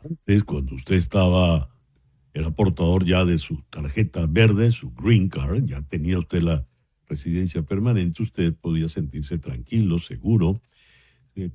Antes, cuando usted era portador ya de su tarjeta verde, su green card, ya tenía usted la residencia permanente, usted podía sentirse tranquilo, seguro,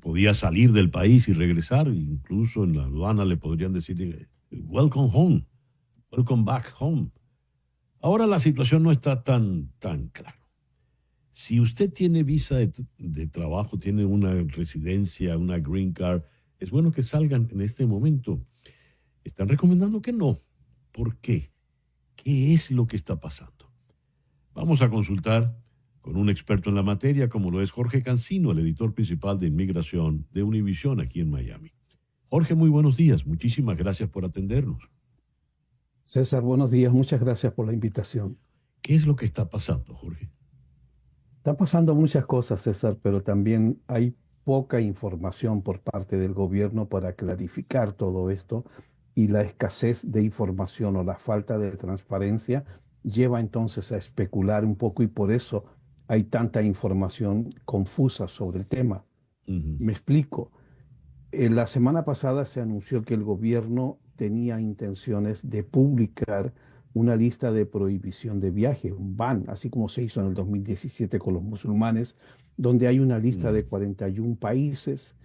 podía salir del país y regresar, incluso en la aduana le podrían decir, welcome home, welcome back home. Ahora la situación no está tan clara. Si usted tiene visa de trabajo, tiene una residencia, una green card, es bueno que salgan en este momento. Están recomendando que no. ¿Por qué? ¿Qué es lo que está pasando? Vamos a consultar con un experto en la materia, como lo es Jorge Cancino, el editor principal de inmigración de Univision aquí en Miami. Jorge, muy buenos días. Muchísimas gracias por atendernos. César, buenos días. Muchas gracias por la invitación. ¿Qué es lo que está pasando, Jorge? Están pasando muchas cosas, César, pero también hay poca información por parte del gobierno para clarificar todo esto y la escasez de información o la falta de transparencia lleva entonces a especular un poco y por eso hay tanta información confusa sobre el tema. Ujú. Me explico. La semana pasada se anunció que el gobierno tenía intenciones de publicar una lista de prohibición de viaje, un ban, así como se hizo en el 2017 con los musulmanes, donde hay una lista Mm, de 41 países.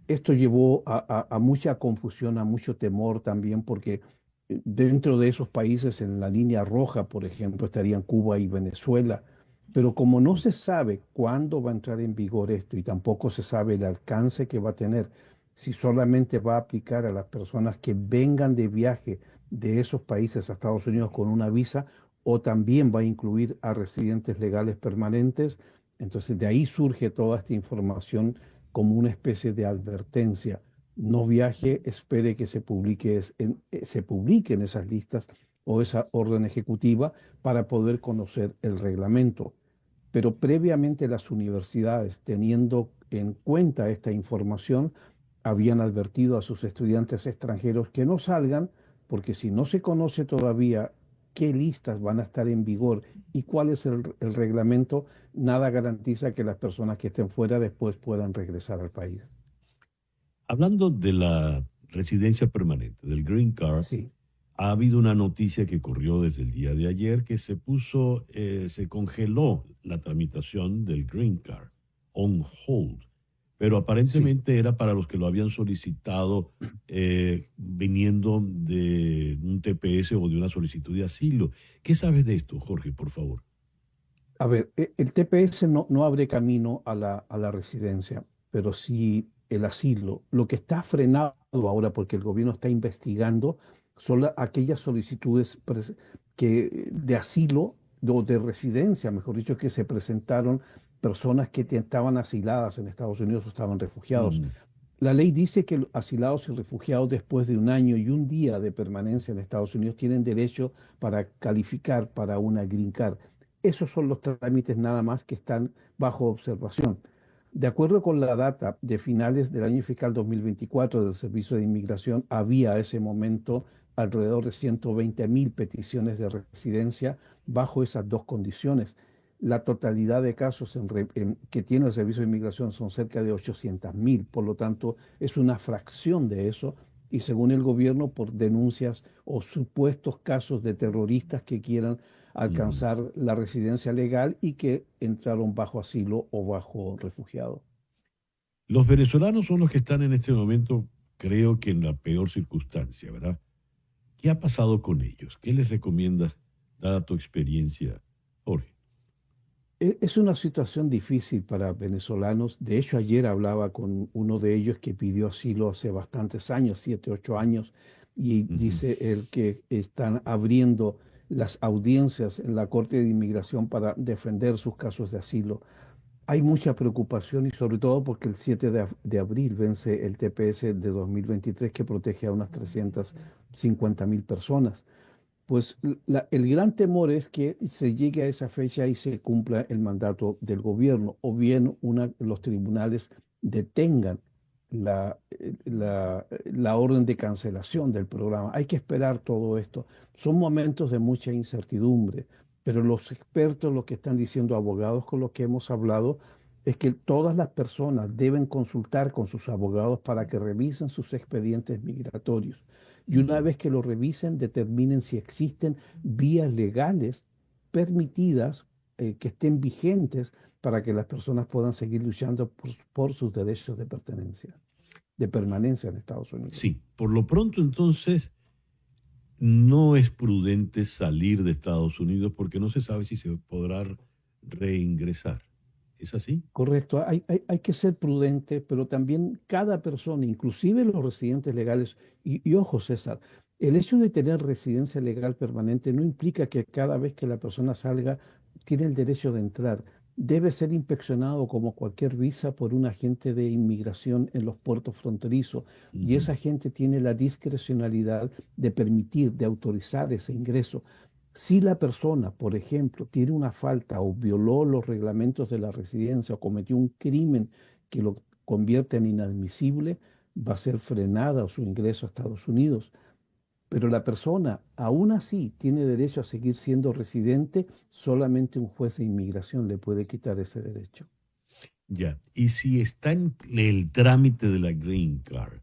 Esto llevó a mucha confusión, a mucho temor también, porque dentro de esos países, en la línea roja, por ejemplo, estarían Cuba y Venezuela. Pero como no se sabe cuándo va a entrar en vigor esto y tampoco se sabe el alcance que va a tener, si solamente va a aplicar a las personas que vengan de viaje de esos países a Estados Unidos con una visa o también va a incluir a residentes legales permanentes. Entonces de ahí surge toda esta información como una especie de advertencia. No viaje, espere que se publiquen esas listas o esa orden ejecutiva para poder conocer el reglamento. Pero previamente las universidades, teniendo en cuenta esta información, habían advertido a sus estudiantes extranjeros que no salgan, porque si no se conoce todavía qué listas van a estar en vigor y cuál es el reglamento, nada garantiza que las personas que estén fuera después puedan regresar al país. Hablando de la residencia permanente, del green card, Sí, ha habido una noticia que corrió desde el día de ayer que se congeló la tramitación del green card on hold, pero sí. aparentemente era para los que lo habían solicitado viniendo de un TPS o de una solicitud de asilo. ¿Qué sabes de esto, Jorge, por favor? A ver, el TPS no abre camino a la residencia, pero sí el asilo. Lo que está frenado ahora, porque el gobierno está investigando, son aquellas solicitudes de asilo o de residencia, mejor dicho, que se presentaron personas que estaban asiladas en Estados Unidos o estaban refugiados. Mm, La ley dice que los asilados y refugiados después de un año y un día de permanencia en Estados Unidos tienen derecho para calificar para una green card. Esos son los trámites nada más que están bajo observación. De acuerdo con la data de finales del año fiscal 2024 del Servicio de Inmigración, había a ese momento alrededor de 120.000 peticiones de residencia bajo esas dos condiciones. La totalidad de casos que tiene el Servicio de Inmigración son cerca de 800.000, por lo tanto es una fracción de eso y según el gobierno por denuncias o supuestos casos de terroristas que quieran ujú. alcanzar la residencia legal y que entraron bajo asilo o bajo refugiado. Los venezolanos son los que están en este momento, creo que en la peor circunstancia, ¿verdad? ¿Qué ha pasado con ellos? ¿Qué les recomiendas, dada tu experiencia, Jorge? Es una situación difícil para venezolanos. De hecho, ayer hablaba con uno de ellos que pidió asilo hace bastantes años, 7, 8 años, y Ujú. dice él que están abriendo las audiencias en la Corte de Inmigración para defender sus casos de asilo. Hay mucha preocupación y sobre todo porque el 7 de abril vence el TPS de 2023 que protege a unas 350.000 personas. Pues el gran temor es que se llegue a esa fecha y se cumpla el mandato del gobierno, o bien los tribunales detengan la orden de cancelación del programa. Hay que esperar todo esto. Son momentos de mucha incertidumbre, pero los expertos, lo que están diciendo abogados con los que hemos hablado, es que todas las personas deben consultar con sus abogados para que revisen sus expedientes migratorios. Y una Ujú. vez que lo revisen, determinen si existen vías legales permitidas, que estén vigentes para que las personas puedan seguir luchando por sus derechos de pertenencia, de permanencia en Estados Unidos. Sí, por lo pronto entonces no es prudente salir de Estados Unidos porque no se sabe si se podrá reingresar. ¿Es así? Correcto, hay que ser prudente, pero también cada persona, inclusive los residentes legales, y ojo César, el hecho de tener residencia legal permanente no implica que cada vez que la persona salga tiene el derecho de entrar. Debe ser inspeccionado como cualquier visa por un agente de inmigración en los puertos fronterizos y Ujú. esa agente tiene la discrecionalidad de permitir, de autorizar ese ingreso. Si la persona, por ejemplo, tiene una falta o violó los reglamentos de la residencia o cometió un crimen que lo convierte en inadmisible, va a ser frenada su ingreso a Estados Unidos. Pero la persona, aún así, tiene derecho a seguir siendo residente, solamente un juez de inmigración le puede quitar ese derecho. Ya. Y si está en el trámite de la Green Card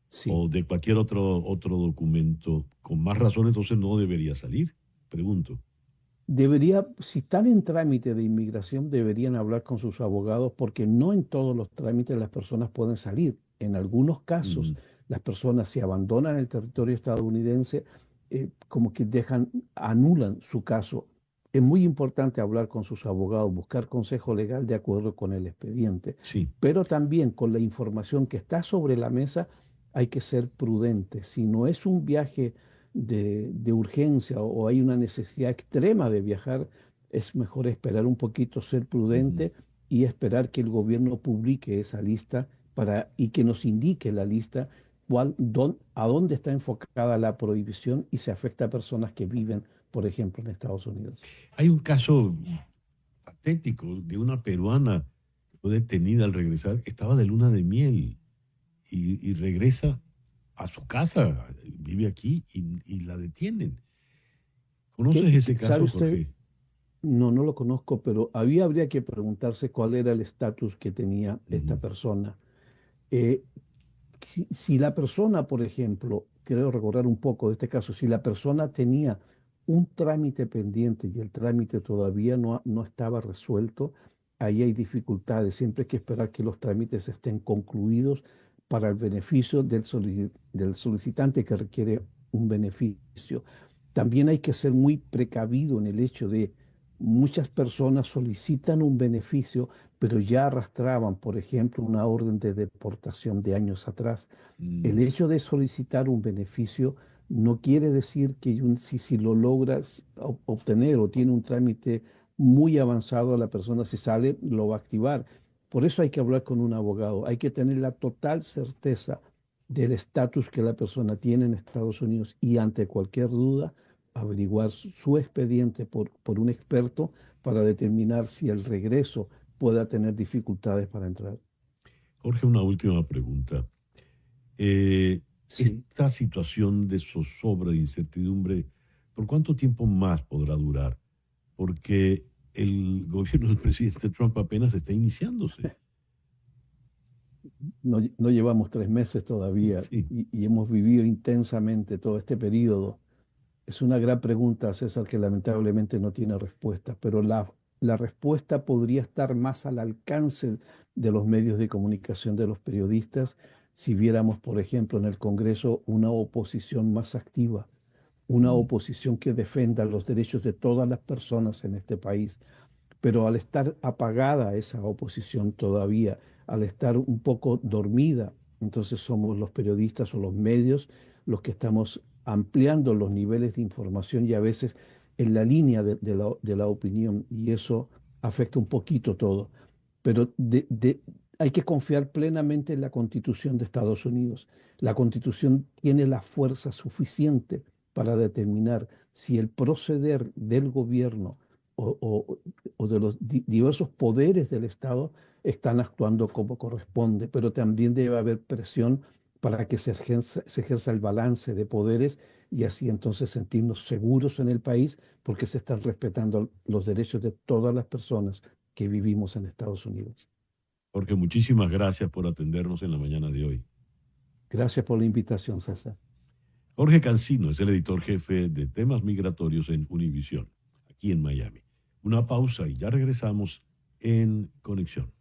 Sí. o de cualquier otro documento, con más razón entonces no debería salir, pregunto. Debería, si están en trámite de inmigración, deberían hablar con sus abogados porque no en todos los trámites las personas pueden salir. En algunos casos, Ujú. las personas si abandonan el territorio estadounidense, como que dejan, anulan su caso. Es muy importante hablar con sus abogados, buscar consejo legal de acuerdo con el expediente, Sí. pero también con la información que está sobre la mesa hay que ser prudente. Si no es un viaje de urgencia o hay una necesidad extrema de viajar, es mejor esperar un poquito, ser Ujú. prudente y esperar que el gobierno publique esa lista y que nos indique la lista a dónde está enfocada la prohibición y se afecta a personas que viven, por ejemplo, en Estados Unidos. Hay un caso patético de una peruana que fue detenida al regresar, estaba de luna de miel y regresa a su casa, vive aquí y la detienen. ¿Conoces ese ¿Sabe caso, usted? Jorge? No, no lo conozco, pero habría que preguntarse cuál era el estatus que tenía esta Ujú. persona. Eh, si la persona, por ejemplo, quiero recordar un poco de este caso, si la persona tenía un trámite pendiente y el trámite todavía no estaba resuelto, ahí hay dificultades. Siempre hay que esperar que los trámites estén concluidos para el beneficio del solicitante que requiere un beneficio. También hay que ser muy precavido en el hecho de muchas personas solicitan un beneficio pero ya arrastraban, por ejemplo, una orden de deportación de años atrás. El Mm. hecho de solicitar un beneficio no quiere decir que si lo logras obtener o tiene un trámite muy avanzado, la persona si sale lo va a activar. Por eso hay que hablar con un abogado. Hay que tener la total certeza del estatus que la persona tiene en Estados Unidos y ante cualquier duda averiguar su expediente por un experto para determinar si el regreso pueda tener dificultades para entrar. Jorge, una última pregunta. Eh, Sí. esta situación de zozobra, de incertidumbre, ¿por cuánto tiempo más podrá durar? Porque el gobierno del presidente Trump apenas está iniciándose. No llevamos 3 meses todavía Sí. y hemos vivido intensamente todo este periodo. Es una gran pregunta, César, que lamentablemente no tiene respuesta, pero la respuesta podría estar más al alcance de los medios de comunicación, de los periodistas, si viéramos, por ejemplo, en el Congreso una oposición más activa, una Mm. oposición que defenda los derechos de todas las personas en este país. Pero al estar apagada esa oposición todavía, al estar un poco dormida, entonces somos los periodistas o los medios los que estamos ampliando los niveles de información y a veces en la línea de la opinión y eso afecta un poquito todo. Pero hay que confiar plenamente en la Constitución de Estados Unidos. La Constitución tiene la fuerza suficiente para determinar si el proceder del gobierno o de los diversos poderes del Estado están actuando como corresponde, pero también debe haber presión para que se ejerza el balance de poderes y así entonces sentirnos seguros en el país porque se están respetando los derechos de todas las personas que vivimos en Estados Unidos. Jorge, muchísimas gracias por atendernos en la mañana de hoy. Gracias por la invitación, César. Jorge Cancino es el editor jefe de temas migratorios en Univisión, aquí en Miami. Una pausa y ya regresamos en Conexión.